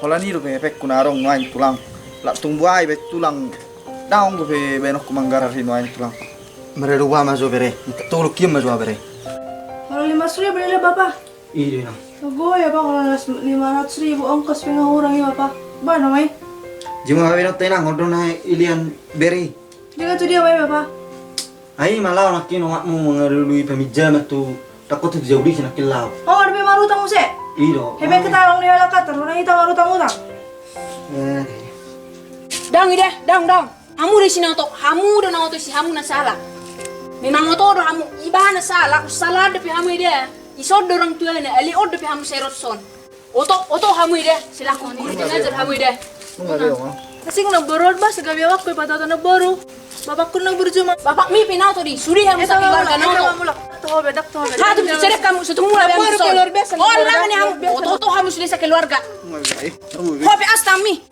Holani do pe kunarong noai tulang. La tumbu ai be tulang. Daong do pe benok kumanggarar hi noai tulang. Mererua mazo bere. Tolo kim mazo bere. Kalau 500.000 beli Bapak. Iya na. Gue ya Pak kalau 500.000 ongkos pengurang ya Bapak. Ba namai? Jima bere tenang ngodon na ilian bere. Dia tuh dia baik Bapak. Ai malau nak kino makmu mengarului pemijam tu takut tu jauh di sini kilau. Oh, ada maru tamu se. Iyo. Hebe kita orang dia lakat terus kita maru tamu tak. Dang ide, dang. Hamu di sini auto, hamu dan auto si hamu na salah. Memang auto do hamu iba na salah depi hamu ide. Isod dorang tua na, ali od depi hamu serot son. Auto hamu ide, silakan kurang ajar hamu ide. Kasi kung nagborod ba sa gabi awak ko ipatato na boro. Bapak ko nang berjuma. Bapak mi pinauto di, suri hamu sa keluarga na auto. Dak to hobe. Hatu bicara kamu satu mula hamu son. keluar biasa. Oh, lang ni hamu, auto hamu sudah sa keluarga. Hope astami.